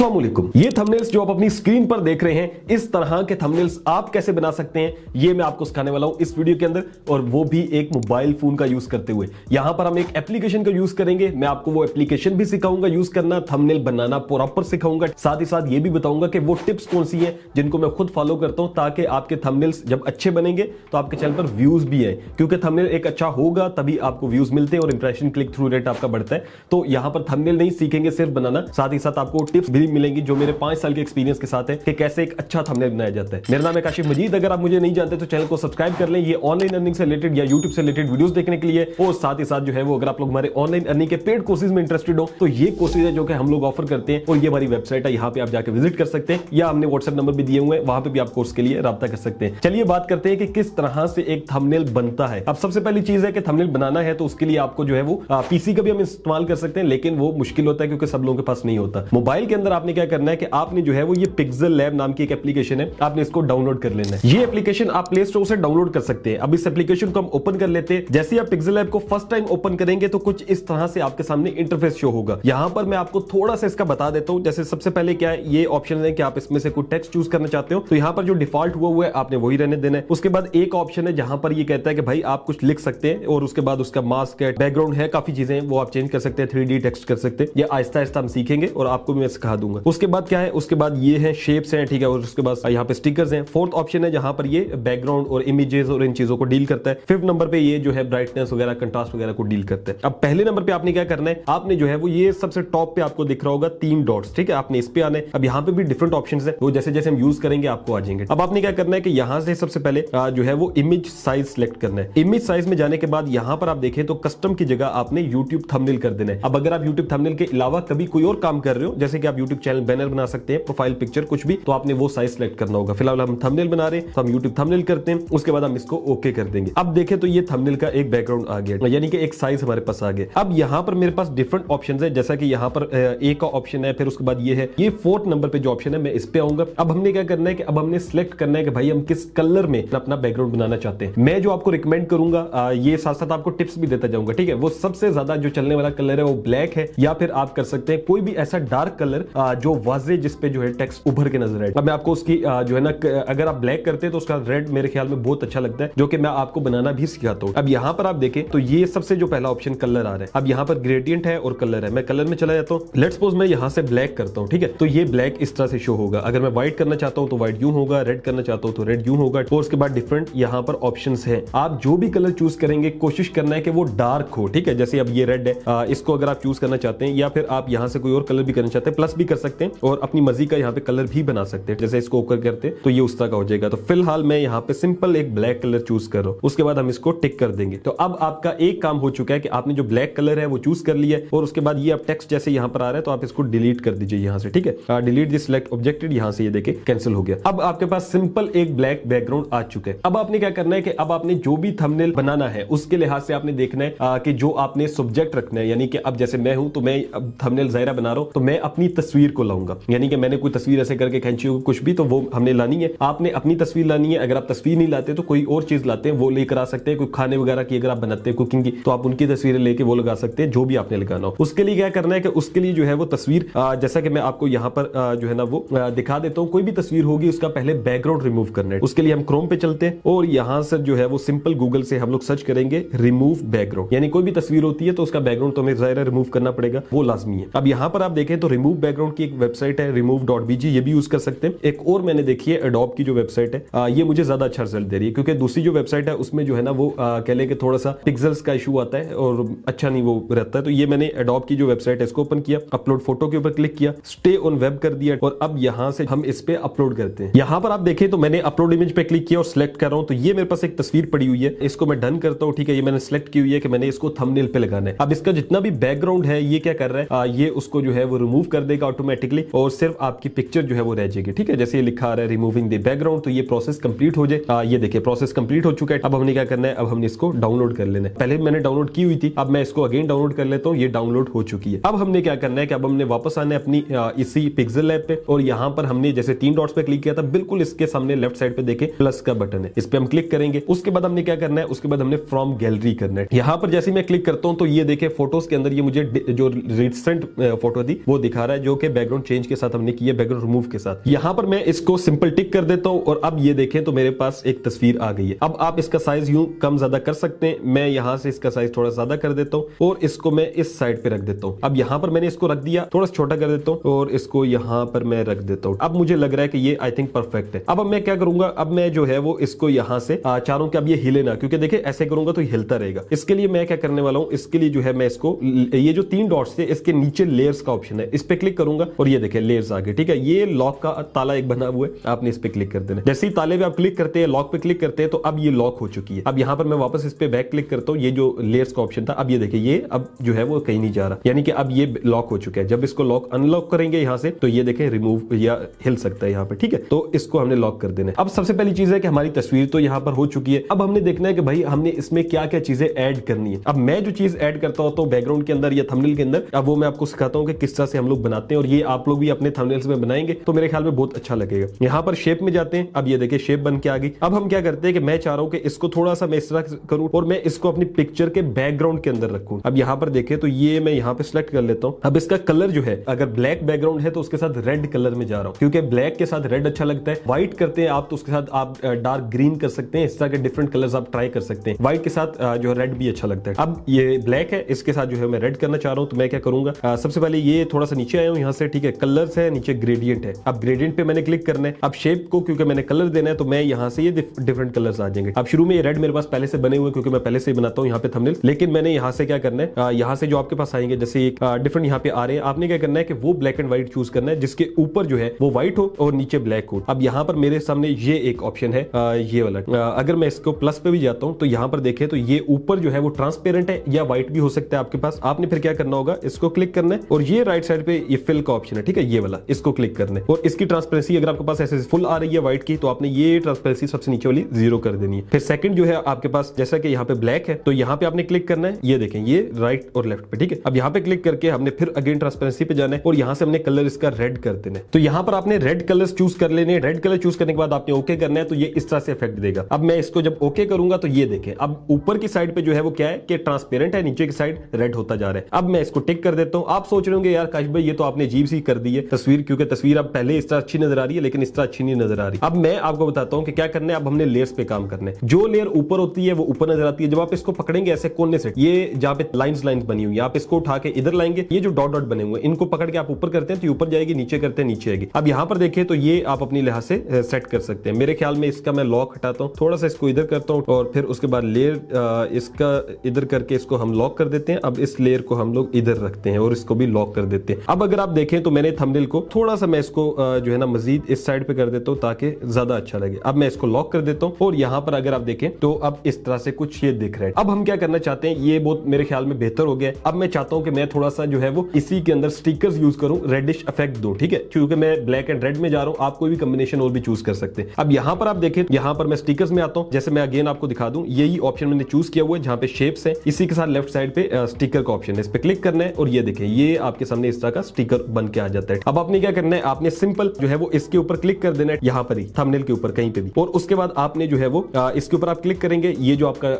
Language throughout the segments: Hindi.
अस्सलाम वालेकुम। ये थंबनेल्स जो आप अपनी स्क्रीन पर देख रहे हैं, इस तरह के थंबनेल्स आप कैसे बना सकते हैं, ये मैं आपको सिखाने वाला हूं इस वीडियो के अंदर, और वो भी एक मोबाइल फोन का यूज करते हुए। यहां पर हम एक एप्लीकेशन का यूज करेंगे। मैं आपको वो एप्लीकेशन भी सिखाऊंगा यूज करना, थंबनेल बनाना प्रॉपर सिखाऊंगा, साथ ही साथ ये भी बताऊंगा कि वो टिप्स कौन सी हैं जिनको मैं खुद फॉलो करता हूं, ताकि आपके थंबनेल्स जब अच्छे बनेंगे तो आपके चैनल पर व्यूज भी है, क्योंकि थंबनेल एक अच्छा होगा तभी आपको व्यूज मिलते हैं और इंप्रेशन क्लिक थ्रू रेट आपका बढ़ता है। तो यहां पर थंबनेल नहीं सीखेंगे सिर्फ बनाना, साथ ही साथ आपको टिप्स भी मिलेंगी जो मेरे 5 साल के एक्सपीरियंस के साथ है कि कैसे एक अच्छा थंबनेल बनाया जाता है। मेरा नाम है काशिफ मजीद। अगर आप मुझे नहीं जानते तो चैनल को सब्सक्राइब कर लें, ये ऑनलाइन अर्निंग से रिलेटेड या यूट्यूब से रिलेटेड वीडियोस देखने के लिए। और साथ ही साथ जो है वो अगर आप लोग हमारे ऑनलाइन अर्निंग के पेड कोर्सेज में इंटरेस्टेड हो तो ये कोर्सेज है जो कि हम लोग ऑफर करते हैं, और ये हमारी वेबसाइट है, यहाँ पे आप जाकर विजिट कर सकते हैं, या हमने व्हाट्सएप नंबर भी दिए हुए हैं, वहां पे भी आप कोर्स के लिए राब्ता कर सकते हैं। चलिए बात करते हैं कि किस तरह से एक थंबनेल बनता है। अब सबसे पहली चीज है कि थंबनेल बनाना है तो उसके लिए आपको जो है वो पीसी का भी हम इस्तेमाल कर सकते हैं, लेकिन वो मुश्किल होता है क्योंकि सब लोगों के पास नहीं होता। मोबाइल के अंदर आपने क्या करना है कि आपने जो है वो ये पिक्सल लैब नाम की एक एप्लीकेशन है, आपने इसको डाउनलोड कर लेना है। ये एप्लीकेशन आप प्ले स्टोर से डाउनलोड कर सकते हैं। अब इस एप्लीकेशन को हम ओपन कर लेते हैं। जैसे आप पिक्सल लैब को फर्स्ट टाइम ओपन करेंगे तो कुछ इस तरह से आपके सामने इंटरफेस शो होगा। यहां पर मैं आपको थोड़ा सा इसका बता देता हूं। जैसे सबसे पहले क्या है, ये ऑप्शन है कि आप इसमें से कोई टेक्स्ट चूज करना चाहते हो तो यहां पर जो डिफॉल्ट हुआ है आपने वही रहने देना है। उसके बाद एक ऑप्शन है जहां पर ये कहता है कि भाई आप कुछ लिख सकते हैं, और उसके बाद उसका मास्क है, बैकग्राउंड है, काफी चीजें वो आप चेंज कर सकते हैं, 3D टेक्स्ट कर सकते हैं। ये आहिस्ता आहिस्ता हम सीखेंगे और आपको भी मैं सिखा दूंगा। उसके बाद क्या है, उसके बाद ये है शेप्स हैं, ठीक है, और उसके बाद यहाँ पे स्टिकर्स हैं। फोर्थ ऑप्शन है जहां पर ये बैकग्राउंड और इमेजेस और इन चीजों को डील करता है। फिफ्थ नंबर पे ये जो है ब्राइटनेस वगैरह, कंट्रास्ट वगैरह को डील करता है। अब पहले नंबर पे आपने क्या करना है, आपने जो है वो ये सबसे टॉप पे आपको दिख रहा होगा 3 डॉट्स, ठीक है, आपने इस पे आना है। अब यहाँ पे भी डिफरेंट ऑप्शंस है, वो जैसे जैसे हम यूज करेंगे आपको आ जाएंगे। अब आपने क्या करना है कि यहाँ से सबसे पहले जो है वो इमेज साइज सिलेक्ट करना है। इमेज साइज में जाने के बाद यहाँ पर आप देखें तो कस्टम की जगह आपने यूट्यूब थंबनेल कर देना है। अब अगर आप यूट्यूब थंबनेल के अलावा कभी कोई और काम कर रहे हो, जैसे कि आप यूट्यूब चैनल बैनर बना सकते हैं, प्रोफाइल पिक्चर कुछ भी, तो आपने वो साइज सिलेक्ट करना होगा। फिलहाल हम थंबनेल बना रहे हैं तो हम यूट्यूब थंबनेल करते हैं, उसके बाद हम इसको ओके कर देंगे। अब देखें तो ये थंबनेल का एक बैकग्राउंड आ गया, यानी कि एक साइज हमारे पास आ गया। अब यहाँ पर मेरे पास डिफरेंट ऑप्शंस है, जैसा कि यहाँ पर ए का ऑप्शन है, फिर उसके बाद ये है, ये फोर्थ नंबर पे जो ऑप्शन है मैं इस पे आऊंगा। अब हमने क्या करना है कि अब हमने सिलेक्ट करना है कि भाई हम किस कलर में अपना बैकग्राउंड बनाना चाहते हैं। मैं जो आपको रिकमेंड करूंगा, ये साथ साथ आपको टिप्स भी देता जाऊंगा, ठीक है। वो सबसे ज्यादा जो चलने वाला कलर है वो ब्लैक है, या फिर आप कर सकते हैं कोई भी ऐसा डार्क कलर जो वाजे जिसपे जो है टेक्स्ट उभर के नजर आए। अब मैं आपको उसकी जो है ना, अगर आप ब्लैक करते हैं तो उसका रेड मेरे ख्याल में बहुत अच्छा लगता है, जो कि मैं आपको बनाना भी सिखाता हूं। अब यहाँ पर आप देखें तो ये सबसे जो पहला ऑप्शन कलर आ रहा है। अब यहाँ पर ग्रेडियंट है और कलर है, मैं कलर में चला जाता हूँ। लेट्स सपोज मैं यहाँ से ब्लैक करता हूँ, ठीक है, तो ये ब्लैक इस तरह से शो होगा। अगर मैं व्हाइट करना चाहता हूँ तो व्हाइट यूं होगा, रेड करना चाहता हूँ तो रेड यूं होगा। और उसके बाद डिफरेंट यहाँ पर ऑप्शंस है। आप जो भी कलर चूज करेंगे कोशिश करना है कि वो डार्क हो, ठीक है। जैसे अब ये रेड है, इसको अगर आप चूज करना चाहते हैं, या फिर आप यहाँ से कोई और कलर भी करना चाहते हैं, प्लस भी कर सकते हैं, और अपनी मर्जी का यहाँ पे कलर भी बना सकते हैं। जैसे इसको ओके करते हैं तो ये उस तरह का हो जाएगा। तो फिलहाल मैं यहाँ पे सिंपल एक ब्लैक कलर चूज कर रहा हूँ, उसके बाद हम इसको टिक कर देंगे। तो अब आपका एक काम हो चुका है कि आपने जो ब्लैक कलर है वो चूज कर लिया है, और उसके बाद ये अब टेक्स्ट जैसे यहाँ पर आ रहा है तो आप इसको डिलीट कर दीजिए यहाँ से, ठीक है। डिलीट दिस सिलेक्ट ऑब्जेक्टेड, यहाँ से ये देखे कैंसिल हो गया। अब आपके पास सिंपल एक ब्लैक बैकग्राउंड आ चुका है। अब आपने क्या करना है कि अब आपने जो भी थंबनेल बनाना है उसके लिहाज से आपने देखना है कि जो आपने सब्जेक्ट रखना है, यानी कि अब जैसे मैं हूं तो मैं अब थंबनेल ज़ाहिरा बना रहा हूं तो मैं अपनी तस्वीर को लाऊंगा, यानी कि मैंने कोई तस्वीर ऐसे करके खींची हो कुछ भी, तो वो हमने लानी है। आपने अपनी तस्वीर लानी है। अगर आप तस्वीर नहीं लाते तो कोई और चीज लाते हैं, वो लेकर आ सकते हैं। कोई खाने वगैरह की अगर आप बनाते हैं कुकिंग की, तो आप उनकी तस्वीरें लेके वो लगा सकते हैं, जो भी आपने लगाना हो। उसके लिए क्या करना है कि उसके लिए जो है वो तस्वीर, जैसा कि मैं आपको यहाँ पर जो है ना वो दिखा देता हूँ। कोई भी तस्वीर होगी उसका पहले बैकग्राउंड रिमूव करना है। उसके लिए हम क्रोम पे चलते हैं और यहाँ से जो है वो सिंपल गूगल से हम लोग सर्च करेंगे रिमूव बैकग्राउंड, यानी कोई भी तस्वीर होती है तो उसका बैकग्राउंड तो हमें ज़ाहिर रिमूव करना पड़ेगा, वो लाजमी है। अब यहाँ पर आप देखें तो रिमूव बैकग्राउंड की एक वेबसाइट है remove.bg, ये भी यूज कर सकते हैं। एक और मैंने देखी है एडोब की जो वेबसाइट है, ये मुझे ज्यादा अच्छा रिजल्ट दे रही है, क्योंकि दूसरी जो वेबसाइट है उसमें जो है ना वो कह ले कि थोड़ा सा पिक्सेल्स का इशू आता है और अच्छा नहीं वो रहता है। तो ये मैंने एडोब की जो वेबसाइट है इसको ओपन किया, अपलोड फोटो के ऊपर क्लिक किया, स्टे ऑन वेब कर दिया, और अब यहाँ से हम इस पे अपलोड करते हैं। यहाँ पर आप देखें तो मैंने अपलोड इमेज पे क्लिक किया और सिलेक्ट कर रहा हूँ, तो ये मेरे पास एक तस्वीर पड़ी हुई है, इसको मैं डन करता हूँ, ठीक है। ये मैंने सिलेक्ट की हुई है कि मैंने इसको थंबनेल पे लगाना है। अब इसका जितना भी बैकग्राउंड है ये क्या कर रहा है, ये उसको जो है वो रिमूव कर देगा ऑटोमेटिकली, और सिर्फ आपकी पिक्चर जो है वो रह जाएगी, ठीक है। जैसे ये लिखा आ रहा है रिमूविंग द बैकग्राउंड, तो ये प्रोसेस कंप्लीट हो जाए। ये देखिए प्रोसेस कंप्लीट हो चुका है। अब हमने क्या करना है, अब हमने इसको डाउनलोड कर लेना है। पहले मैंने डाउनलोड की हुई थी, अब मैं इसको अगेन डाउनलोड कर लेता हूँ, ये डाउनलोड हो चुकी है। अब हमने क्या करना है कि अब हमने वापस आना है अपनी इसी पिक्सल लैब पे, और यहाँ पर हमने जैसे 3 डॉट्स पे क्लिक किया था, बिल्कुल इसके सामने लेफ्ट साइड पे देखे प्लस का बटन है, इस पे हम क्लिक करेंगे। उसके बाद हमने क्या करना है, उसके बाद हमने फ्रॉम गैलरी करना है। यहाँ पर जैसे मैं क्लिक करता हूँ तो ये देखे फोटोज के अंदर ये मुझे जो रिसेंट फोटो थी वो दिखा रहा है, जो कि बैकग्राउंड चेंज के साथ हमने किया, बैकग्राउंड रिमूव के साथ। यहां पर मैं इसको सिंपल टिक कर देता हूं और अब ये देखें तो मेरे पास एक तस्वीर आ गई है। अब आप इसका साइज यूं कम ज्यादा कर सकते हैं। मैं यहां से इसका साइज थोड़ा ज्यादा कर देता हूं और इसको मैं इस साइड पे रख देता हूं। अब यहां पर मैंने इसको रख दिया, थोड़ा छोटा कर देता हूं और इसको यहां पर मैं रख देता हूं। अब मुझे लग रहा है कि ये आई थिंक परफेक्ट है। अब मैं क्या करूंगा, अब मैं जो है वो इसको यहां से चारों के अब ये हिले ना, क्योंकि देखिए ऐसे करूंगा तो हिलता रहेगा। इसके लिए मैं क्या करने वाला हूं, इसके लिए जो है मैं इसको ये जो 3 डॉट्स थे इसके नीचे लेयर्स का ऑप्शन है, इस पे क्लिक करूंगा और ये देखिए लेयर्स आ गए। ठीक है, ये लॉक का ताला एक बना हुआ है, आपने इस पे क्लिक कर देना। जैसे ही ताले पे आप क्लिक करते हैं, लॉक पे क्लिक करते हैं तो अब ये लॉक हो चुकी है। अब यहां पर मैं वापस इस पे बैक क्लिक करता हूं, ये जो लेयर्स का ऑप्शन था, अब ये देखिए ये अब जो है वो कहीं नहीं जा रहा, यानी कि अब ये लॉक हो चुका है। जब इसको लॉक अनलॉक करेंगे यहां से तो ये देखें रिमूव या हिल सकता है यहां पे। ठीक है, तो इसको हमने लॉक कर देना है। अब सबसे पहली चीज है कि हमारी तस्वीर तो यहां पर हो चुकी है। अब हमने देखना है कि भाई हमने इसमें क्या क्या चीजें ऐड करनी है। अब मैं जो चीज ऐड करता हूं तो बैकग्राउंड के अंदर या थंबनेल के अंदर, अब वो मैं आपको सिखाता हूं कि किस तरह से हम लोग बनाते हैं और ये आप लोग भी अपने थंबनेल्स में बनाएंगे तो मेरे ख्याल में बहुत अच्छा लगेगा। यहां पर शेप में जाते हैं, अब ये देखिए शेप बन के आ गई। अब हम क्या करते हैं कि मैं चाह रहा हूं कि इसको थोड़ा सा मैं इस तरह करूं और मैं इसको अपनी पिक्चर के बैकग्राउंड के अंदर रखूं। अब यहां पर देखें तो ये मैं यहां पे सिलेक्ट कर लेता हूं। अब इसका कलर जो है, अगर ब्लैक बैकग्राउंड है तो उसके साथ रेड कलर में जा रहा हूं, क्योंकि ब्लैक के साथ रेड अच्छा लगता है। व्हाइट करते हैं आप तो उसके साथ आप डार्क ग्रीन कर सकते हैं। इस तरह के डिफरेंट कलर्स आप ट्राई कर सकते हैं। व्हाइट के साथ जो है रेड भी अच्छा लगता है। अब ये ब्लैक है, इसके साथ जो है मैं रेड करना चाह रहा हूं तो मैं क्या करूंगा, सबसे पहले ये थोड़ा सा नीचे आया हूं यहां से। ठीक है, कलर्स है, नीचे ग्रेडियंट है। अब ग्रेडियंट पे मैंने क्लिक करना है। अब शेप को क्योंकि मैंने कलर देना है तो मैं यहां से ये डिफरेंट कलर्स आ जाएंगे। अब शुरू में ये रेड मेरे पास पहले से बने हुए क्योंकि मैं पहले से ही बनाता हूं यहाँ पे थंबनेल, लेकिन मैंने यहां से क्या करना है, यहां से जो आपके पास आएंगे जैसे एक डिफरेंट यहाँ पे आ रहे हैं, आपने क्या करना है कि वो ब्लैक एंड व्हाइट चूज करना है जिसके ऊपर जो है वो व्हाइट हो और नीचे ब्लैक हो। अब यहाँ पर मेरे सामने ये एक ऑप्शन है, ये वाला। अगर मैं इसको प्लस पे भी जाता हूं तो यहाँ पर देखें तो ये ऊपर जो है वो ट्रांसपेरेंट है या व्हाइट भी हो सकता है आपके पास। आपने फिर क्या करना होगा, इसको क्लिक करना है और ये राइट साइड पे ये फिल का ऑप्शन है। ठीक है, ये वाला, इसको क्लिक करना है और इसकी ट्रांसपेरेंसी अगर आपके पास ऐसे फुल आ रही है व्हाइट की तो आपने ये ट्रांसपेरेंसी सबसे नीचे वाली 0 कर देनी है। फिर सेकंड जो है आपके पास, जैसा कि यहाँ पे ब्लैक है तो यहाँ पे आपने क्लिक करना है, ये देखें ये राइट और लेफ्ट पे। ठीक है, अब यहाँ पे क्लिक करके हमने फिर अगेन ट्रांसपेरेंसी पे जाना है और यहाँ से हमने कलर इसका रेड कर देना है। तो यहाँ पर आपने रेड कलर चूज कर लेने। रेड कलर चूज करने के बाद आपने ओके करना है तो ये इस तरह से इफेक्ट देगा। अब मैं इसको जब ओके करूंगा तो ये देखें अब ऊपर की साइड पे जो है वो क्या है कि ट्रांसपेरेंट है, नीचे की साइड रेड होता जा रहा है। अब मैं इसको टिक कर देता हूं। आप सोच रहे होंगे यार काश भाई ये तो आपने अजीब सी कर दी है तस्वीर, क्योंकि तस्वीर अब पहले इस तरह अच्छी नजर आ रही है लेकिन इस तरह अच्छी नहीं नजर आ रही। अब मैं आपको बताता हूं कि क्या करना है। अब हमने लेयर्स पे काम करना है। जो लेयर ऊपर होती है वो ऊपर नजर आती है। जब आप इसको पकड़ेंगे ऐसे कोने से, ये जहां पे लाइंस बनी हुई है, आप इसको उठा के इधर लाएंगे, ये जो डॉट डॉट बने हुए हैं इनको पकड़ के आप ऊपर करते हैं तो ऊपर जाएगी, नीचे करते हैं नीचे आएगी। अब यहां पर देखें तो ये आप अपनी लिहाज से सेट कर सकते हैं। मेरे ख्याल में इसका मैं लॉक हटाता हूं, थोड़ा सा इसको इधर करता हूं और फिर उसके बाद लेयर इसका इधर करके इसको हम लॉक कर देते हैं। अब इस लेयर को हम लोग इधर रखते हैं और इसको भी लॉक कर देते हैं। अब अगर आप देखें तो मैंने थंबनेल को थोड़ा सा मैं इसको जो है ना मजीद इस साइड पे कर देता हूं ताकि ज्यादा अच्छा लगे। अब मैं इसको लॉक कर देता हूं और यहां पर अगर आप देखें तो अब इस तरह से कुछ ये दिख रहा है। अब हम क्या करना चाहते हैं, ये बहुत मेरे ख्याल में बेहतर हो गया। अब मैं चाहता हूं कि मैं थोड़ा सा जो है वो इसी के अंदर स्टिकर्स यूज करूं, रेडिश इफेक्ट दो। ठीक है, क्योंकि मैं ब्लैक एंड रेड में जा रहा हूं, आप कोई भी कॉम्बिनेशन और भी चूज कर सकते हैं। अब यहां पर आप देखें, यहां पर मैं स्टिकर्स में आता हूं। जैसे मैं अगेन आपको दिखा दूं, यही ऑप्शन मैंने चूज किया हुआ है जहां पे शेप्स है, इसी के साथ लेफ्ट साइड पे स्टिकर का ऑप्शन है, इस पे क्लिक करना है और ये देखें ये आपके सामने इस तरह का स्टिकर बन के आ जाता है। अब आपने क्या करना है, आपने सिंपल जो है वो इसके ऊपर क्लिक कर देना है, यहां पर ही थंबनेल के ऊपर कहीं पे भी, और उसके बाद आपने जो है वो इसके ऊपर आप क्लिक करेंगे, ये जो आपका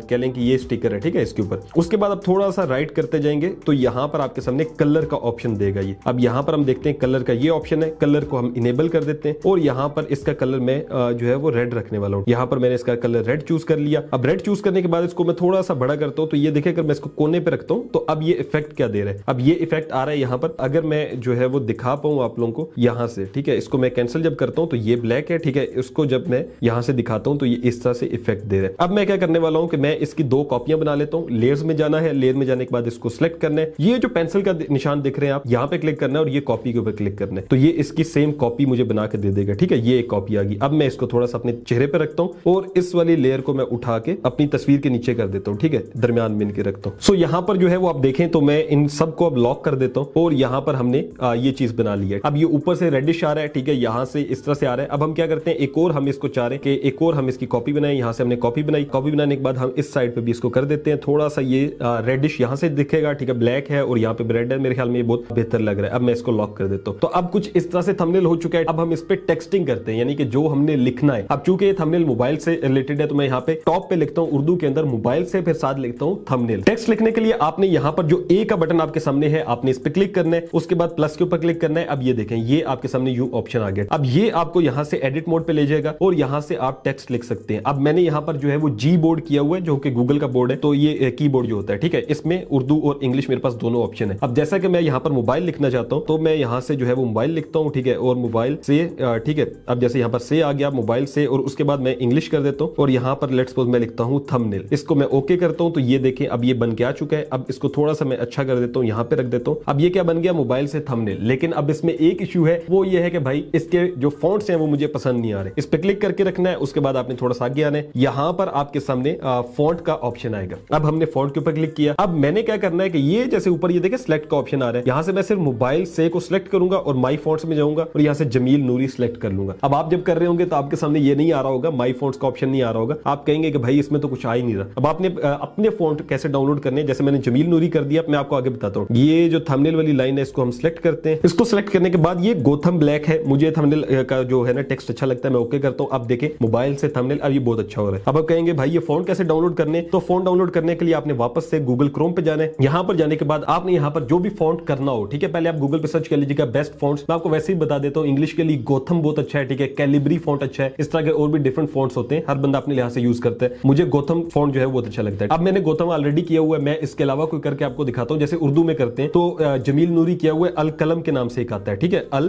कह लें कि ये स्टिकर है। ठीक है, इसके ऊपर उसके बाद आप थोड़ा सा राइट करते जाएंगे तो यहां पर आपके सामने कलर का ऑप्शन देगा ये। अब यहां पर हम देखते हैं कलर का ये ऑप्शन है, कलर को हम इनेबल कर देते हैं और यहां पर इसका कलर मैं जो है वो रेड रखने वाला हूं। यहां पर मैंने इसका कलर रेड चूज कर लिया। अब रेड चूज करने के बाद इसको मैं थोड़ा सा बड़ा करता हूं तो ये देखिए अगर मैं इसको कोने पे रखता हूं तो अब ये इफेक्ट क्या दे रहा है, अब ये इफेक्ट आ रहा है यहां पर। अगर मैं जो है वो दिखा पाऊं आप लोगों को यहां से, ठीक है, इसको मैं कैंसिल जब करता हूं तो ये ब्लैक है। ठीक है, इसको जब मैं यहां से दिखाता हूं तो ये इस तरह से इफेक्ट दे रहा है। अब मैं क्या करने वाला हूं कि मैं इसकी 2 कॉपियां बना लेता हूं। लेयर्स में जाना है, लेयर में जाने के बाद इसको सिलेक्ट करना है, ये जो पेंसिल का निशान दिख रहे हैं आप यहां पे क्लिक करना है और ये कॉपी के ऊपर क्लिक करना है तो ये इसकी सेम कॉपी मुझे बना के दे देगा। ठीक है, ये एक कॉपी आ गई। अब मैं इसको थोड़ा सा अपने चेहरे पे रखता हूं और इस वाली लेयर को मैं उठा के अपनी तस्वीर के नीचे कर देता हूं। ठीक है, दरमियान में इनके रखता हूं। सो यहां पर जो है वो आप देखें तो मैं इन सबको अब लॉक कर देता हूं और यहां पर हमने ये चीज बना ली है। अब ये ऊपर से रेडिश आ रहा है, ठीक है, यहां से इस तरह से आ रहा है। अब हम क्या करते हैं, एक और हम इसको चाह रहे हैं कि एक और हम इसकी कॉपी बनाए। यहां से हमने कॉपी बनाई, कॉपी बनाने के बाद हम इस साइड पे भी इसको कर देते हैं, थोड़ा सा ये रेडिश यहां से दिखेगा। ठीक है, ब्लैक है और यहाँ पे रेड है, मेरे ख्याल में ये बहुत बेहतर लग रहा है। अब मैं इसको लॉक कर देता हूं। तो अब कुछ इस तरह से थंबनेल हो चुका है। अब हम इस पे टेक्सटिंग करते हैं, यानी कि जो हमने लिखना है। अब चूंकि ये थंबनेल मोबाइल से रिलेटेड है तो मैं यहाँ पे टॉप पे लिखता हूँ उर्दू के अंदर मोबाइल से, फिर साथ लिखता हूँ थंबनेल। टेक्स्ट लिखने के लिए आपने यहाँ पर जो ए का बटन आपके सामने है आपने इस पे क्लिक करना है। उसके बाद प्लस के ऊपर क्लिक करना है। अब ये देखें, ये आपके सामने यू ऑप्शन आ गया। अब ये आपको यहां से एडिट मोड पे ले जाएगा और यहां से आप टेक्स्ट लिख सकते हैं। अब मैंने यहां पर जो है वो जी बोर्ड किया हुआ है, जो कि गूगल का बोर्ड है, तो ये कीबोर्ड जो होता है, ठीक है, इसमें उर्दू और इंग्लिश मेरे पास दोनों ऑप्शन है। अब जैसा कि मैं यहां पर मोबाइल लिखना चाहता हूं तो मैं यहां से जो है वो मोबाइल लिखता हूं, ठीक है, और मोबाइल से, ठीक है, अब जैसे यहां पर से आ गया मोबाइल से, और उसके बाद मैं इंग्लिश कर देता हूं और यहां पर लेट्स सपोज मैं लिखता हूं थंबनेल। इसको मैं ओके करता हूं तो ये देखें अब ये बन के आ चुका है। अब इसको थोड़ा सा मैं अच्छा कर देता हूं, यहां पे रख देता हूं। अब ये क्या बन गया, मोबाइल से थंबनेल। लेकिन अब इसमें एक इशू है, वो ये है कि भाई इसके जो फॉन्ट्स हैं वो मुझे पसंद नहीं आ रहे। इस पे क्लिक करके रखना है, उसके बाद आपने थोड़ा सा आगे आना है, यहां पर आपके सामने फॉन्ट का ऑप्शन आएगा। अब हमने फॉन्ट के ऊपर क्लिक किया। अब मैंने क्या करना है कि ये जैसे ऊपर ये देखें सिलेक्ट का ऑप्शन आ रहा है, यहां से मैं सिर्फ मोबाइल से को सिलेक्ट करूंगा और माई फॉन्ट्स में जाऊंगा और यहां से जमील नूरी सिलेक्ट कर लूंगा। अब आप जब कर रहे होंगे तो आपके सामने ये नहीं आ रहा होगा, माई फॉन्ट्स का ऑप्शन नहीं आ रहा होगा। आप कहेंगे कि भाई इसमें तो कुछ आ ही नहीं रहा। अब आपने अपने फॉन्ट कैसे डाउनलोड करने, जैसे मैंने जमील नूरी कर दिया, मैं आपको आगे बताता हूं। ये जो थंबनेल वाली लाइन है इसको हम सिलेक्ट करते हैं। इसको सिलेक्ट करने के बाद ये गोथम ब्लैक है, मुझे थंबनेल का जो है ना टेक्स्ट अच्छा लगता है, मैं ओके करता हूं। अब देखें मोबाइल से थंबनेल, अब ये बहुत अच्छा हो रहा है। अब आप कहेंगे भाई ये फॉन्ट कैसे डाउनलोड करने, तो फॉन्ट डाउनलोड करने के लिए आपने वापस से गूगल क्रोम पे जाना है। यहां पर जाने के बाद आपने यहां पर जो भी फॉन्ट करना हो, ठीक है, पहले आप गूगल पे सर्च कर लीजिएगा बेस्ट फॉन्ट्स। मैं आपको वैसे ही बता देता हूं, इंग्लिश के लिए गोथम बहुत अच्छा है, ठीक है, कैलिब्री फॉन्ट अच्छा है, इस तरह के और भी डिफरेंट फॉन्ट्स होते हैं, हर बंदा अपने लिहाज से यूज करता है। मुझे गोथम फॉन्ट जो है बहुत अच्छा लगता है। अब मैंने गोथम ऑलरेडी किया हुआ है, मैं इसके अलावा कोई करके आपको दिखाता हूं। जैसे उर्दू में करते हैं तो जमील नूरी किया हुआ है, अल कलम के नाम से एक आता है, ठीक है, अल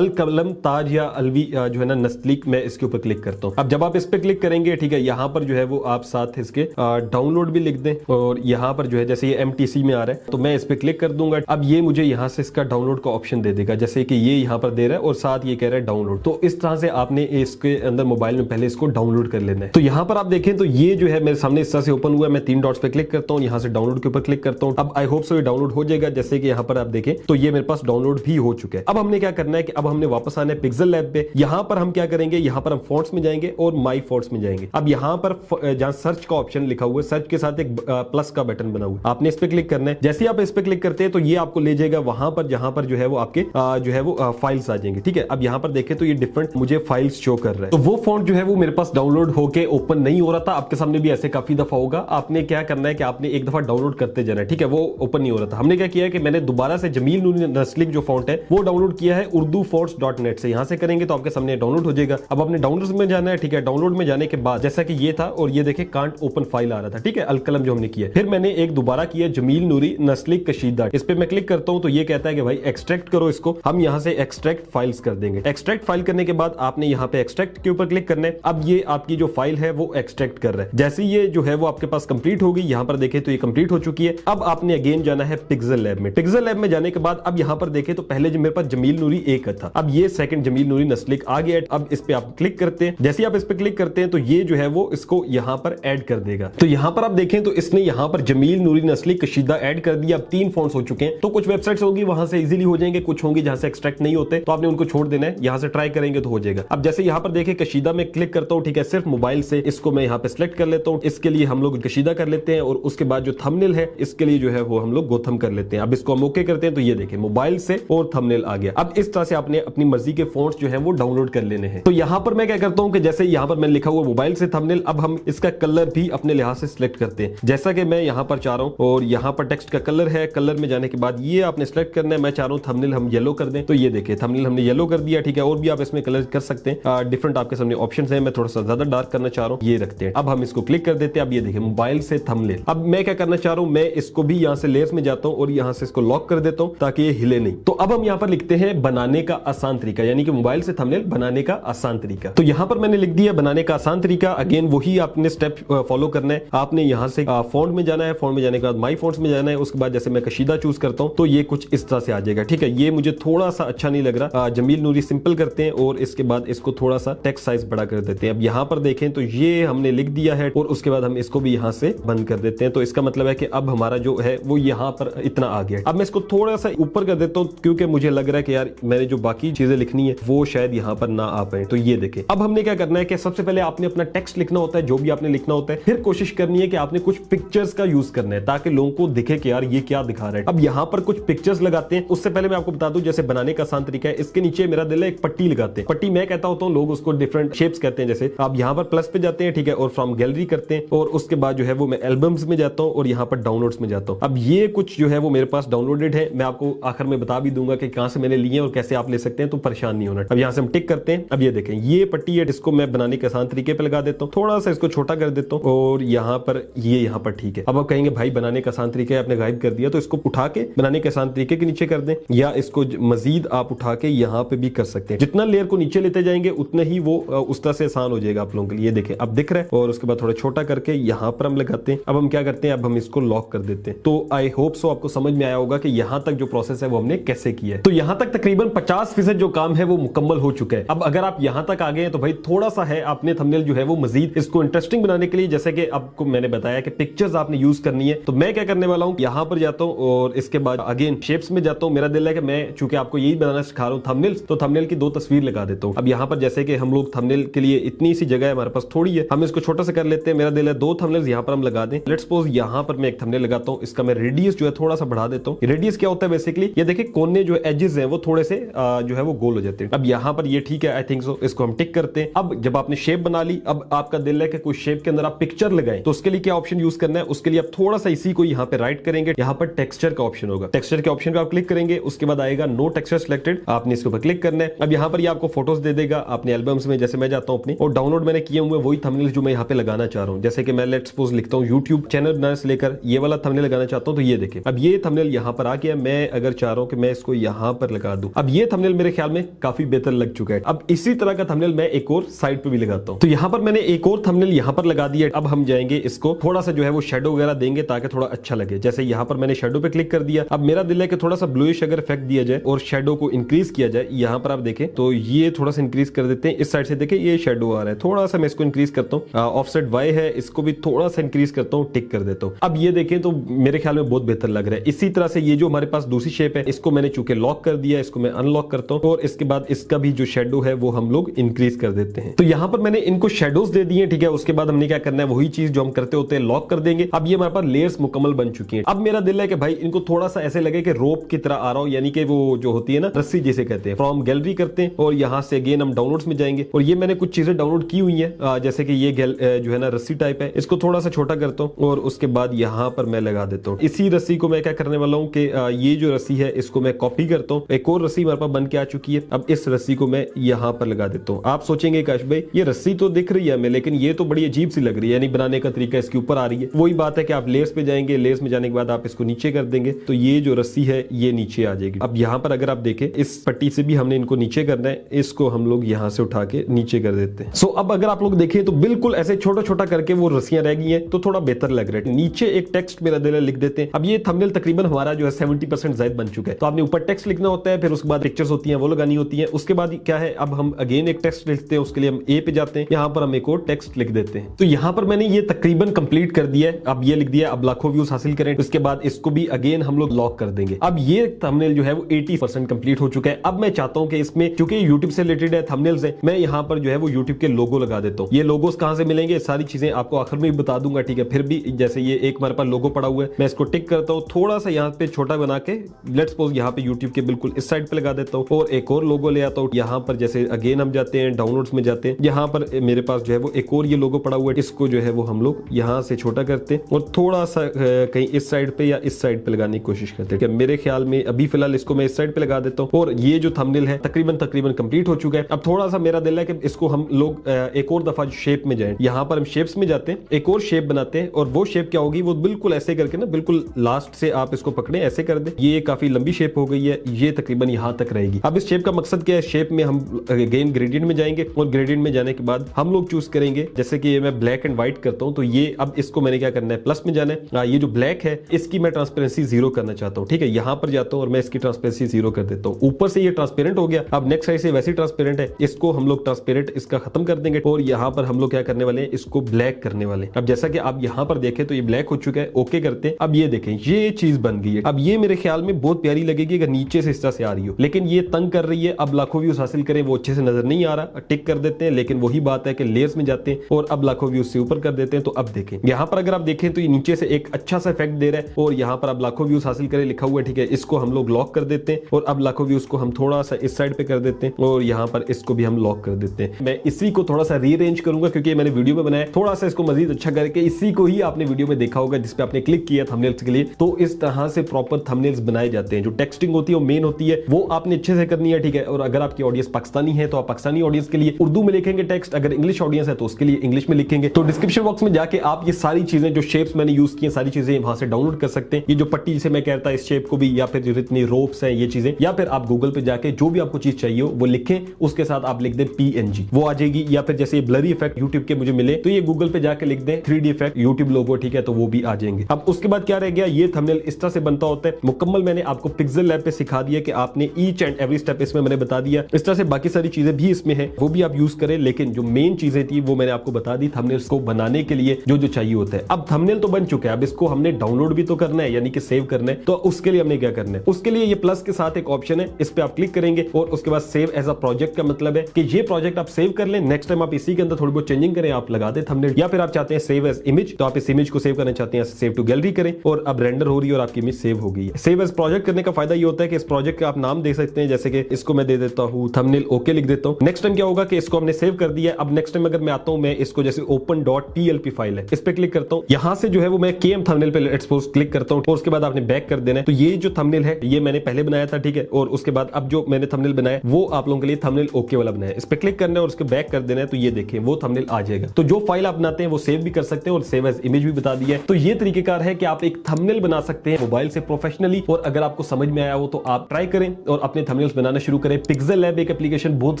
कलम ताज या अलवी जो है ना नस्लिक, मैं इसके ऊपर क्लिक करता हूं। अब जब आप इस पे क्लिक करेंगे, ठीक है, यहां पर जो है वो आप साथ इसके डाउनलोड भी लिख दें और यहां पर जो है जैसे ये MTC में आ रहा है तो मैं इस पे क्लिक कर दूंगा। अब ये मुझे यहां से इसका डाउनलोड का ऑप्शन दे देगा, जैसे कि ये यहां पर दे रहा है और साथ ये कह रहा है डाउनलोड। तो इस तरह से आपने इसके अंदर मोबाइल में पहले इसको डाउनलोड कर लेना है। तो यहां पर आप देखें तो ये जो है मेरे सामने इस तरह से ओपन हुआ है। मैं 3 डॉट्स पे क्लिक करता हूं, यहां से डाउनलोड के ऊपर क्लिक करता हूं। अब आई होप सो ये डाउनलोड हो जाएगा। जैसे कि यहां पर आप देखें तो ये मेरे पास डाउनलोड भी हो चुका है। अब हमने क्या करना है कि अब हमने वापस आना है पिक्सल लैब पे। यहां पर हम क्या करेंगे, यहां पर हम फॉन्ट्स में जाएंगे और माई फॉन्ट्स में जाएंगे। अब यहां पर जहां सर्च का ऑप्शन लिखा हुआ है, सर्च के साथ एक प्लस का बटन बना हुआ है, आपने इस पे क्लिक करना है। जैसे आप इस पे क्लिक करते हैं तो ये आपको ले जाएगा वहां पर जहां पर जो है वो आपके जो है वो फाइल्स आ जाएंगे, ठीक है। अब यहां पर देखें तो ये डिफरेंट मुझे फाइल्स शो कर रहा है। तो वो फॉन्ट जो है वो मेरे पास डाउनलोड होके ओपन नहीं हो रहा था। आपके सामने भी ऐसे काफी दफा होगा। आपने क्या करना है कि आपने एक दफा डाउनलोड करते जाना है, ठीक है, वो ओपन नहीं हो रहा था। हमने क्या किया है कि मैंने दोबारा से जमील नूरी नस्लिक जो फॉन्ट है वो डाउनलोड किया है urdufonts.net से। यहां से करेंगे तो आपके सामने डाउनलोड हो जाएगा। अब अपने डाउनलोड्स में जाना है, ठीक है। डाउनलोड में जाने के बाद जैसा कि ये था और ये देखें कांट ओपन फाइल आ रहा था, ठीक है, अलकलम जो हमने किया। फिर मैंने एक दोबारा किया जमील नूरी नस्लिक कशीदा, इस पे मैं क्लिक करता हूं तो ये कहता है कि भाई एक्सट्रैक्ट करो इसको। हम यहां से एक्सट्रैक्ट फाइल्स कर देंगे। एक्सट्रैक्ट फाइल करने के बाद आपने यहां पे एक्सट्रैक्ट के ऊपर क्लिक करना है। अब ये आपकी जो फाइल है वो एक्सट्रैक्ट कर रहा है। जैसे ये जो है वो आपके पास कंप्लीट होगी, यहां पर देखें तो ये कंप्लीट हो चुकी है। अब आपने अगेन जाना है पिक्सल लैब में। पिक्सल लैब में जाने के बाद अब यहां पर देखें तो पहले जो मेरे पास जमील नूरी एक था, अब ये सेकंड जमील नूरी नस्लिक आ गया। अब इस पे आप क्लिक करते हैं। जैसे आप इस पे क्लिक करते हैं तो ये जो है वो इसको यहां पर ऐड कर देगा। तो यहां पर आप देखें तो इसने यहां पर जमील नूरी नस्लिक कशीदा ऐड कर दिया। अब 3 फॉन्ट्स हो चुके हैं। तो कुछ वेबसाइट्स होगी वहां से इजीली हो जाएंगे, कुछ होंगी जहां से एक्सट्रैक्ट नहीं होते, तो आपने उनको छोड़ देना है। यहां से ट्राई करेंगे तो हो जाएगा। अब जैसे यहां पर देखें कशीदा में क्लिक करता हूं, ठीक है, सिर्फ मोबाइल से इसको मैं यहां पे सिलेक्ट कर लेता हूं। इसके लिए हम लोग कशीदा कर लेते हैं और उसके बाद जो थंबनेल है इसके लिए जो है वो हम लोग गोथम कर लेते हैं। अब इसको हम ओके करते हैं तो ये देखें मोबाइल से और थंबनेल आ गया। अब इस तरह से आपने अपनी मर्जी के फॉन्ट्स जो है वो डाउनलोड कर लेने हैं। तो यहां पर मैं क्या करता हूं कि जैसे यहां पर मैंने लिखा हुआ मोबाइल से थंबनेल, अब हम इसका कलर भी अपने लिहाज से सिलेक्ट करते हैं, जैसा कि मैं यहां पर चाह रहा हूं। और यहां पर टेक्स्ट का कलर है, कलर में जाने के बाद ये आपने सिलेक्ट करना है। मैं चाह रहा हूं थंबनेल हम येलो कर दें, तो ये देखिए थंबनेल हमने येलो कर दिया, ठीक है। और भी आप इसमें कलर कर सकते हैं, डिफरेंट आपके सामने ऑप्शंस हैं। मैं थोड़ा सा ज्यादा डार्क करना चाह रहा हूं, ये रखते हैं। अब हम इसको क्लिक कर देते हैं। अब ये देखिए मोबाइल से थंबनेल। अब मैं क्या करना चाह रहा हूं, मैं इसको भी यहां से लेयर्स में जाता हूं और यहां से इसको लॉक कर देता हूं ताकि ये हिले नहीं। तो अब हम यहां पर लिखते हैं बनाने का आसान तरीका, यानी कि मोबाइल से थंबनेल बनाने का आसान तरीका। तो यहां पर मैंने लिख दिया बनाने का आसान तरीका। अगेन वही आपने स्टेप फॉलो करना है। आपने यहां से फॉन्ट में जाना है, फॉन्ट में जाने के बाद माई फॉन्ट्स में जाना है। उसके बाद जैसे मैं कशीदा चूज करता हूं तो ये कुछ इस तरह से आ जाएगा, ठीक है। ये मुझे थोड़ा सा अच्छा नहीं लग रहा। जमील नूरी सिंपल करते हैं और इसके बाद इसको थोड़ा सा टेक्स्ट साइज बड़ा कर देते हैं। अब यहां पर देखें तो ये हमने लिख दिया है और उसके बाद हम इसको भी यहां से बंद कर देते हैं। तो इसका मतलब है कि अब हमारा जो है वो यहां पर इतना आ गया। अब मैं इसको थोड़ा सा ऊपर कर देता हूं क्योंकि मुझे लग रहा है कि यार मैंने जो बाकी चीजें लिखनी है वो शायद यहां पर ना आ पाए। तो ये देखें, अब हमने क्या करना है कि सबसे पहले आपने अपना टेक्स्ट लिखना होता है, जो भी आपने लिखना होता है। फिर कोशिश करनी है कि आपने कुछ पिक्चर्स का यूज करना है ताकि लोगों को दिखे कि यार ये क्या दिखा रहा है। अब यहां पर कुछ पिक्चर्स लगाते हैं। उससे पहले मैं आपको बता दूं, जैसे बनाने का आसान तरीका है, इसके नीचे मेरा दिल है एक पट्टी लगाते हैं। पट्टी मैं कहता होता हूं, लोग उसको डिफरेंट शेप्स कहते हैं। जैसे आप यहां पर प्लस पे जाते हैं, ठीक है, और फ्रॉम गैलरी करते हैं और उसके बाद जो है वो मैं एल्बम्स में जाता हूं और यहां पर डाउनलोड्स में जाता हूं। अब ये कुछ जो है वो मेरे पास डाउनलोडेड है। मैं आपको आखिर में बता भी दूंगा कि कहां से मैंने लिए और कैसे आप ले सकते हैं, तो परेशान नहीं होना। अब यहां से हम टिक करते हैं। अब ये देखें, ये पट्टी है, इसको मैं बनाने के आसान तरीके पे लगा देता हूं, थोड़ा सा इसको छोटा कर देता हूं और यहां पर ये यहां पर ठीक है। अब आप कहेंगे भाई बनाने का आसान तरीका है, आपने गायब कर दिया, तो इसको उठा के बनाने के आसान तरीके के नीचे कर दें, या इसको मजीद आप उठा के यहां पे भी कर सकते हैं। जितना लेयर को नीचे लेते जाएंगे उतने ही वो उस तरह से आसान हो जाएगा आप लोगों के लिए। देखें अब दिख रहा है, और उसके बाद थोड़ा छोटा करके यहां पर हम लगाते हैं। अब हम क्या करते हैं, अब हम इसको लॉक कर देते हैं। तो आई होप सो आपको समझ में आया होगा कि यहां तक जो प्रोसेस है वो हमने कैसे किया है। तो यहां तक तकरीबन 50% जो काम है वो मुकम्मल हो चुका है। अब अगर आप यहां तक आ गए हैं तो भाई थोड़ा सा है, आपने थंबनेल जो है वो मजीद इसको इंटरेस्टिंग बनाने के लिए, जैसे कि आपको मैंने बताया कि पिक्चर्स आपने यूज करनी है, तो मैं क्या करने वाला हूं, यहां पर जाता हूं और इसके बाद अगेन शेप्स में जाता हूं। मेरा दिल है कि मैं चूंकि आपको यही बनाना सिखा रहा हूं थंबनेल्स, तो थंबनेल की 2 तस्वीर लगा देता हूं। अब यहां पर जैसे कि हम लोग थंबनेल के लिए इतनी सी जगह है हमारे पास, थोड़ी है, हम इसको छोटा सा कर लेते हैं। मेरा दिल है 2 थंबनेल्स यहां पर हम लगा दें। लेट्स सपोज यहां पर मैं एक थंबनेल लगाता हूं, इसका मैं रेडियस जो है थोड़ा सा बढ़ा देता हूं। रेडियस क्या होता है बेसिकली, ये देखिए कोने जो एजेस हैं वो थोड़े से जो है वो गोल हो जाते हैं। अब यहां पर ये ठीक है, आई थिंक सो, इसको हम टिक करते हैं। अब जब आपने शेप बना ली, अब आपका दिल है कि कोई शेप के अंदर आप पिक्चर लगाएं, तो उसके लिए क्या ऑप्शन यूज करना है, उसके लिए आप थोड़ा सा इसी को यहां पे राइट करेंगे, यहां पर टेक्सचर का ऑप्शन होगा, टेक्सचर के ऑप्शन पे आप क्लिक करेंगे, उसके बाद आएगा नो टेक्सचर सिलेक्टेड, आपने इसके ऊपर क्लिक करना है। अब यहां पर ये आपको फोटोज दे देगा अपने एल्बम्स में, जैसे मैं जाता हूं अपनी, और डाउनलोड मैंने किए हुए वही थंबनेल्स जो मैं यहां पे लगाना चाह रहा हूं। जैसे कि मैं लेट्स सपोज लिखता हूं YouTube चैनल बनाने से लेकर ये वाला थंबनेल लगाना चाहता हूं, तो ये देखें अब ये थंबनेल यहां पर आ गया। मैं अगर चाह रहा हूं कि मैं इसको यहां पर लगा दूं, अब ये थंबनेल मेरे ख्याल में काफी बेहतर लग चुका है। अब इसी तरह का थंबनेल मैं एक और साइड पे भी लगाता हूं, तो यहां पर मैंने एक और थंबनेल यहां पर लगा दिया। अब हम जाएंगे, इसको थोड़ा सा जो है वो शेडो वगैरह देंगे ताकि थोड़ा अच्छा लगे। जैसे यहां पर मैंने शेडो पे क्लिक कर दिया। अब मेरा दिल है कि थोड़ा सा ब्लूइश अगर इफेक्ट दिया जाए और शेडो को इंक्रीज किया जाए, यहां पर आप देखें तो ये थोड़ा सा इंक्रीज कर देते हैं। इस साइड से देखें ये शेडो आ रहा है, थोड़ा सा मैं इसको इंक्रीज करता हूं। ऑफसेट वाई है, इसको भी थोड़ा सा इंक्रीज करता हूं, टिक कर देता हूं। अब ये देखें तो मेरे ख्याल में बहुत बेहतर लग रहा है। इसी तरह से ये जो हमारे पास दूसरी शेप है, इसको मैंने चूंकि लॉक कर दिया, इसको मैं अनलॉक करता हूं और इसके बाद इसका भी जो शेडो है वो हम लोग इंक्रीज कर देते हैं। तो यहां पर मैंने इनको शेडोज दे दिए, ठीक है। उसके बाद हमने क्या करना है, वही चीज जो हम करते होते हैं, लॉक कर देंगे। अब ये हमारे पास लेयर्स मुकम्मल बन चुकी हैं। अब मेरा दिल है कि भाई इनको थोड़ा सा ऐसे लगे कि रोप की तरह आ रहा हो, यानी कि वो जो होती है ना रस्सी जिसे कहते हैं। फ्रॉम गैलरी करते हैं और यहां से अगेन हम डाउनलोड्स में जाएंगे और ये मैंने कुछ चीजें डाउनलोड की हुई है, जैसे कि ये जो है ना रस्सी टाइप है, इसको थोड़ा सा छोटा करता हूं और उसके बाद यहां पर मैं लगा देता हूं। इसी रस्सी को मैं क्या करने वाला हूं कि ये जो रस्सी है इसको मैं कॉपी करता हूं। एक और रस्सी हमारे पास बन के आ चुकी है। अब इस रस्सी को मैं यहां पर लगा देता हूं। आप सोचेंगे काश भाई ये रस्सी तो दिख रही है हमें, लेकिन ये तो बड़ी अजीब सी लग रही है, यानी बनाने का तरीका इसके ऊपर आ रही है। वही बात है कि आप लेयर्स पे जाएंगे, लेयर्स में जाने के बाद आप इसको नीचे कर देंगे तो ये जो रस्सी है ये नीचे आ जाएगी। अब यहां पर अगर आप देखें इस पट्टी से भी हमने इनको नीचे करना है, इसको हम लोग यहां से उठा के नीचे कर देते हैं। सो अब अगर आप लोग देखें तो बिल्कुल ऐसे छोटा छोटा करके वो रस्सियां रह गई हैं, तो थोड़ा बेहतर लग रहा है। नीचे एक टेक्स्ट मेरा दिल है लिख देते हैं। अब ये थंबनेल तकरीबन हमारा जो है 70% ज़ायद बन चुका है। तो आपने ऊपर टेक्स्ट लिखना होता है, फिर उसके बाद पिक्चर्स होती हैं वो लगानी होती है। उसके बाद क्या है, अब हम अगेन एक टेक्स्ट लिखते हैं, उसके लिए हम ए पे जाते हैं, यहां पर हम एक और टेक्स्ट लिख देते हैं। तो यहां पर मैंने ये तकरीबन कंप्लीट कर दिया है। अब ये लिख दिया, अब लाखों व्यूज हासिल करें। उसके बाद इसको भी अगेन हम लोग लॉक कर देंगे। अब ये थंबनेल जो है वो 80% कंप्लीट हो चुका है। अब मैं चाहता हूं कि इसमें क्योंकि यूट्यूब से रिलेटेड है, थंबनेल्स है, मैं यहां पर जो है वो यूट्यूब के लोगो लगा देता हूं। ये लोगोस कहां से मिलेंगे, सारी चीजें आपको आखिर में बता दूंगा, ठीक है। फिर भी जैसे ये एक हमारे पास लोगो पड़ा हुआ है, मैं इसको टिक करता हूं, थोड़ा सा यहां पे छोटा बना के लेट्स सपोज यहां पे यूट्यूब के बिल्कुल इस साइड पे लगा देता हूं और एक और लोगो ले आता हूं। यहां पर जैसे अगेन हम जाते हैं डाउनलोड्स में जाते हैं, यहां पर मेरे पास जो है वो एक और ये लोगो पड़ा हुआ है, इसको जो है वो हम लोग यहां से छोटा करते हैं और थोड़ा सा कहीं इस साइड पे या इस साइड पे लगाने की कोशिश करते हैं। मेरे ख्याल में अभी फिलहाल इसको मैं इस साइड पे लगा देता हूं और ये जो थंबनेल है तकरीबन कंप्लीट हो चुका है। अब थोड़ा सा मेरा दिल है कि इसको हम लोग एक और दफा शेप में जाएं। यहां पर हम शेप्स में जाते हैं, एक और शेप बनाते हैं और वो शेप क्या होगी, वो बिल्कुल ऐसे करके ना बिल्कुल लास्ट से आप इसको पकड़े, ऐसे कर दे। ये काफी लंबी शेप हो गई है, ये तकरीबन यहां तक रहेगी। अब इस शेप का मकसद क्या है, शेप में हम अगेन ग्रेडियंट में जाएंगे और ग्रेडियंट में जाने के बाद हम लोग चूज करेंगे, जैसे कि मैं ब्लैक एंड व्हाइट करता हूं, तो ये अब इसको मैंने क्या करना है, प्लस में जाना है। ये जो ब्लैक है इसकी मैं ट्रांसपेरेंसी 0 करना चाहता हूं, ठीक है। यहां पर जाता हूं और मैं इसकी ट्रांसपेरेंसी 0 कर देता हूं। ऊपर से ये ट्रांसपेरेंट हो गया। अब नेक्स्ट साइड से वैसे ट्रांसपेरेंट है, इसको हम लोग ट्रांसपेरेंट इसका खत्म कर देंगे और यहां पर हम लोग क्या करने वाले हैं, इसको ब्लैक करने वाले। अब जैसा कि आप यहां पर देखें तो ये ब्लैक हो चुका है, ओके करते हैं। अब ये देखें ये चीज बन गई है। अब ये मेरे ख्याल में बहुत प्यारी लगेगी अगर नीचे से इस तरह से आ रही हो, लेकिन ये तंग कर रही है। अब लाखों व्यूज हासिल करें वो अच्छे से नजर नहीं आ रहा, टिक कर देते हैं। लेकिन वही बात है कि लेयर्स में जाते हैं और अब लाखों व्यूज से ऊपर कर देते हैं। तो अब देखें यहां पर अगर आप देखें तो ये नीचे से एक अच्छा सा इफेक्ट दे रहा है और यहां पर अब लाखों व्यूज हासिल करें लिखा हुआ है, ठीक है। इसको हम लोग लॉक कर देते हैं और अब लाखों व्यूज को हम थोड़ा सा इस साइड पे कर देते हैं और यहां पर इसको भी हम लॉक कर देते हैं। मैं इसी को थोड़ा सा रीअरेंज करूंगा क्योंकि मैंने वीडियो में बनाया, थोड़ा सा इसको मजीद अच्छा करके। इसी को ही आपने वीडियो में देखा होगा जिसपे आपने क्लिक किया थंबनेल्स के लिए। तो इस तरह से प्रॉपर थंबनेल्स बनाए बनाए जाते हैं। जो टेक्सटिंग होती है वो मेन होती है, वो आपने अच्छे से करनी है, ठीक है। और अगर आपकी ऑडियंस पाकिस्तानी है तो आप पाकिस्तानी ऑडियंस के लिए उर्दू में लिखेंगे टेक्स्ट, अगर इंग्लिश ऑडियंस है तो उसके लिए इंग्लिश में लिखेंगे। तो डिस्क्रिप्शन बॉक्स में जाके आप ये सारी चीजें, जो शेप्स मैंने यूज की सारी चीजें वहां से डाउनलोड कर सकते हैं। ये जो पट्टी जिसे मैं कहता है इस शेप को भी, या फिर जितनी रोप्स है ये चीजें, या फिर आप गूगल पे जाके जो भी आपको चीज चाहिए हो वो लिखें, उसके साथ आप लिख दें PNG, वो आ जाएगी। या फिर जैसे ब्लरी इफेक्ट यूट्यूब के मुझे मिले तो ये गूगल पे जाके लिख दें 3D इफेक्ट यूट्यूब लोगो, ठीक है, तो वो भी आ जाएंगे। अब उसके बाद क्या रह गया, ये थंबनेल इस तरह से बनता होता है मुकम्मल। मैंने आपको पिक्सेल लैब पे सिखा दिया कि आपने ईच एंड एवरी स्टेप इसमें मैंने बता दिया। इस तरह से बाकी सारी चीजें भी इसमें है, वो भी आप यूज करें, लेकिन जो मेन चीजें थी वो मैंने आपको बता दी थंबनेल्स को बनाने के लिए जो जो चाहिए होता है। अब थंबनेल तो बन चुका है, अब इसको हमने डाउनलोड भी तो करना है, यानी कि सेव करना है। तो उसके लिए हमने क्या करना है, उसके लिए ये प्लस के साथ एक ऑप्शन है, इस पे आप क्लिक करेंगे और उसके बाद सेव एज अ प्रोजेक्ट का मतलब है कि ये प्रोजेक्ट आप सेव कर लें, नेक्स्ट टाइम आप इसी के अंदर थोड़ी बहुत चेंजिंग करें, आप लगा दें थंबनेल। या फिर आप चाहते हैं सेव एज इमेज, तो आप इस इमेज को सेव करना चाहते हैं, सेव टू गैलरी करें और अब रेंडर हो रही है और आपकी इमेज सेव हो गई है। सेव एज प्रोजेक्ट करने का फायदा ये होता है कि इस प्रोजेक्ट का आप नाम दे सकते हैं, जैसे कि इसको मैं दे देता हूं थंबनेल ओके लिख देता हूं। नेक्स्ट टाइम क्या होगा कि इसको हमने सेव कर दिया, अब नेक्स्ट टाइम अगर मैं आता हूं, मैं इसको जैसे open.plp फाइल है, इस पे क्लिक करता हूं, यहां से जो है वो मैं KM थंबनेल पे लेट्स सपोज क्लिक करता हूं और उसके बाद आपने बैक कर देना है। तो ये जो थंबनेल है ये मैंने पहले बनाया था, ठीक है, और उसके बाद अब जो मैंने थंबनेल बनाया वो आप लोगों के लिए थंबनेल ओके वाला बनाया है। इस पे क्लिक करना है और उसके बैक कर देना है, तो ये देखिए वो थंबनेल आ जाएगा। तो जो फाइल आप बनाते हैं वो सेव भी कर सकते हैं और सेव एज इमेज भी बता दिया है। तो ये तरीकेकार है कि आप एक थंबनेल बना सकते हैं मोबाइल से प्रोफेशनली, और अगर आपको समझ में आया हो तो आप ट्राई करें और अपने थंबनेल्स बनाना शुरू करें। पिक्सेल लैब एक एप्लीकेशन बहुत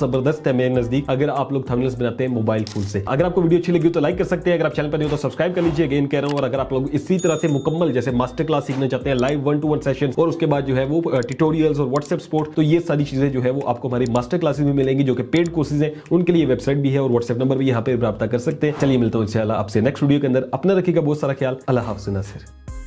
जबरदस्त है मेरे नजदीक, अगर आप लोग थंबनेल्स बनाते हैं मोबाइल फोन से। अगर आपको वीडियो अच्छी लगी तो लाइक कर सकते हैं, अगर आप चैनल पर नहीं हो तो सब्सक्राइब कर लीजिए, अगेन कह रहा हूं। और अगर आप लोग इसी तरह से मुकम्मल जैसे मास्टर क्लास सीखना चाहते हैं, लाइव 1-to-1 सेशन, और उसके बाद जो है वो ट्यूटोरियल्स और व्हाट्सएप सपोर्ट, तो ये सारी चीजें जो है वो आपको हमारी मास्टर क्लासेस में मिलेंगी, जो कि पेड कोर्सेज हैं। उनके लिए वेबसाइट भी है और व्हाट्सएप नंबर भी यहाँ पे प्राप्त कर सकते हैं। चलिए मिलता हूं इंशाल्लाह आपसे नेक्स्ट वीडियो के अंदर। अपना रखिएगा बहुत सारा ख्याल। अल्लाह हाफ़िज़ नासिर।